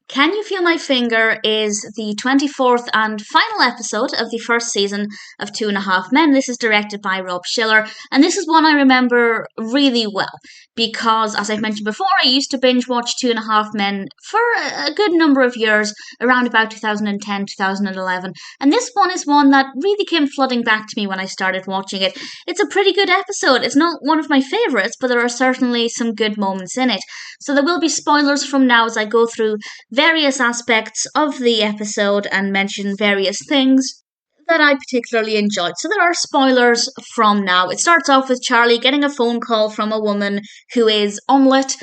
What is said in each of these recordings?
Can You Feel My Finger is the 24th and final episode of the first season of Two and a Half Men. This is directed by Schiller, and this is one I remember really well because, as I've mentioned before, I used to binge watch Two and a Half Men for a good number of years, around about 2010, 2011, and this one is one that really came flooding back to me when I started watching it. It's a pretty good episode. It's not one of my favourites, but there are certainly some good moments in it. So there will be spoilers from now as I go through various aspects of the episode and mention various things that I particularly enjoyed. So there are spoilers from now. It starts off with Charlie getting a phone call from a woman who is omelette.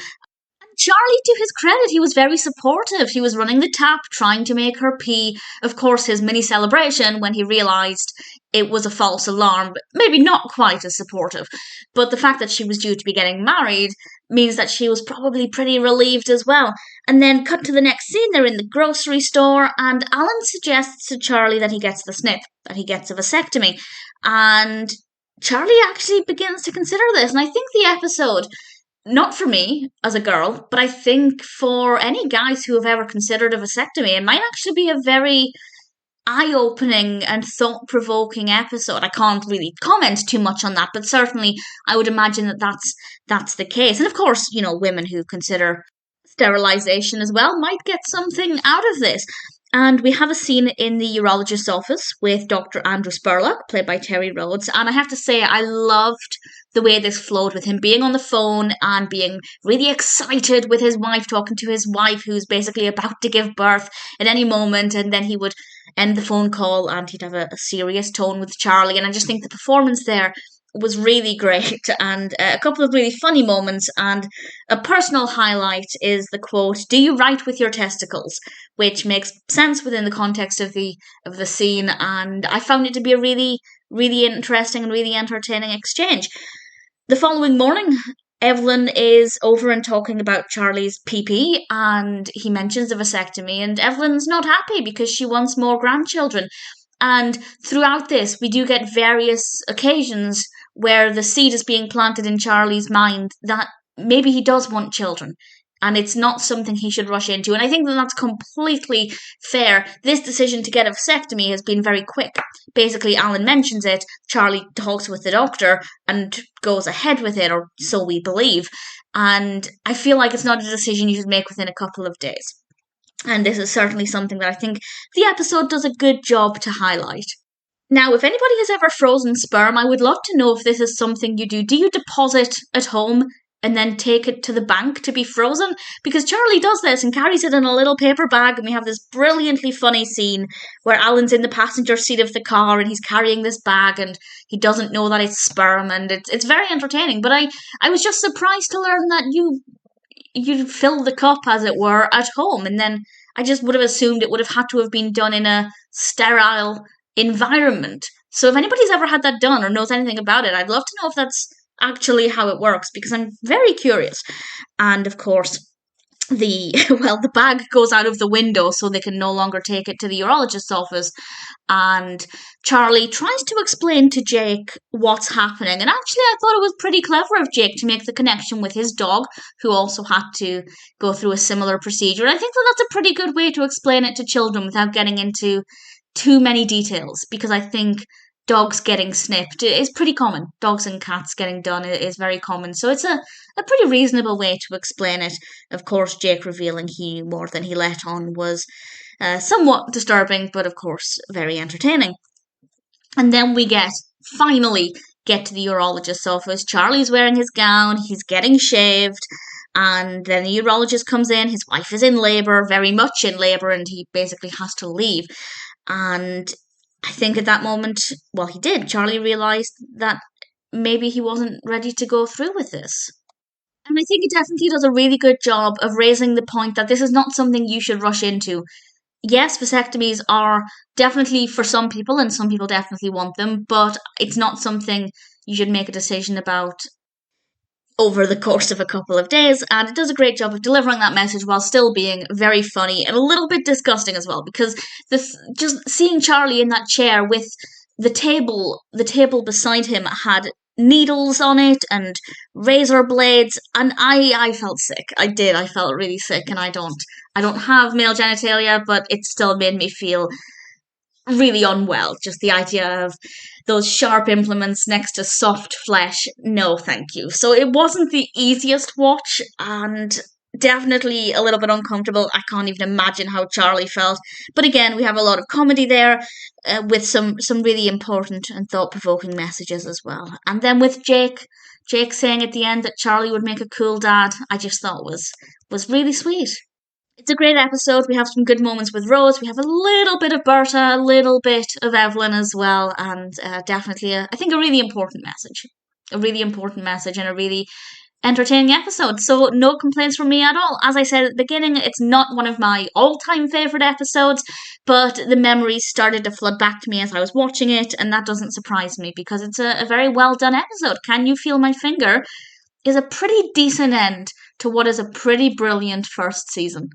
Charlie, to his credit, he was very supportive. He was running the tap, trying to make her pee. Of course, his mini celebration when he realised it was a false alarm, but maybe not quite as supportive. But the fact that she was due to be getting married means that she was probably pretty relieved as well. And then cut to the next scene, they're in the grocery store, and Alan suggests to Charlie that he gets the snip, that he gets a vasectomy. And Charlie actually begins to consider this, and I think the episode, not for me as a girl, but I think for any guys who have ever considered a vasectomy, it might actually be a very eye-opening and thought-provoking episode. I can't really comment too much on that, but certainly I would imagine that that's the case. And of course, women who consider sterilization as well might get something out of this. And we have a scene in the urologist's office with Dr. Andrew Sperlock, played by Terry Rhoads. And I have to say, I loved the way this flowed with him being on the phone and being really excited with his wife, talking to his wife who's basically about to give birth at any moment. And then he would end the phone call and he'd have a serious tone with Charlie. And I just think the performance there was really great, and a couple of really funny moments, and a personal highlight is the quote, "Do you write with your testicles?" which makes sense within the context of the scene, and I found it to be a really, really interesting and really entertaining exchange. The following morning, Evelyn is over and talking about Charlie's PP, and he mentions a vasectomy, and Evelyn's not happy because she wants more grandchildren. And throughout this, we do get various occasions where the seed is being planted in Charlie's mind that maybe he does want children and it's not something he should rush into. And I think that that's completely fair. This decision to get a vasectomy has been very quick. Basically, Alan mentions it, Charlie talks with the doctor and goes ahead with it, or so we believe. And I feel like it's not a decision you should make within a couple of days. And this is certainly something that I think the episode does a good job to highlight. Now, if anybody has ever frozen sperm, I would love to know if this is something you do. Do you deposit at home and then take it to the bank to be frozen? Because Charlie does this and carries it in a little paper bag, and we have this brilliantly funny scene where Alan's in the passenger seat of the car and he's carrying this bag and he doesn't know that it's sperm, and it's very entertaining. But I was just surprised to learn that you fill the cup, as it were, at home, and then I just would have assumed it would have had to have been done in a sterile environment. So if anybody's ever had that done or knows anything about it, I'd love to know if that's actually how it works, because I'm very curious. And of course, the bag goes out of the window so they can no longer take it to the urologist's office, and Charlie tries to explain to Jake what's happening. And actually, I thought it was pretty clever of Jake to make the connection with his dog, who also had to go through a similar procedure. And I think that that's a pretty good way to explain it to children without getting into too many details, because I think dogs getting snipped is pretty common. Dogs and cats getting done is very common. So it's a pretty reasonable way to explain it. Of course, Jake revealing he more than he let on was somewhat disturbing, but of course very entertaining. And then we finally get to the urologist's office. Charlie's wearing his gown, he's getting shaved, and then the urologist comes in. His wife is in labour, very much in labour, and he basically has to leave. And I think at that moment, well, he did. Charlie realised that maybe he wasn't ready to go through with this. And I think it definitely does a really good job of raising the point that this is not something you should rush into. Yes, vasectomies are definitely for some people, and some people definitely want them, but it's not something you should make a decision about over the course of a couple of days, and it does a great job of delivering that message while still being very funny and a little bit disgusting as well, because just seeing Charlie in that chair with the table beside him had needles on it and razor blades, and I felt sick. I felt really sick, and I don't have male genitalia, but it still made me feel really unwell. Just the idea of those sharp implements next to soft flesh, no thank you. So it wasn't the easiest watch, and definitely a little bit uncomfortable. I can't even imagine how Charlie felt. But again, we have a lot of comedy there, with some really important and thought-provoking messages as well. And then with Jake saying at the end that Charlie would make a cool dad, I just thought was really sweet. It's a great episode. We have some good moments with Rhoads. We have a little bit of Berta, a little bit of Evelyn as well, and definitely, I think, a really important message. A really important message and a really entertaining episode. So, no complaints from me at all. As I said at the beginning, it's not one of my all time favourite episodes, but the memories started to flood back to me as I was watching it, and that doesn't surprise me because it's a very well done episode. Can You Feel My Finger is a pretty decent end to what is a pretty brilliant first season.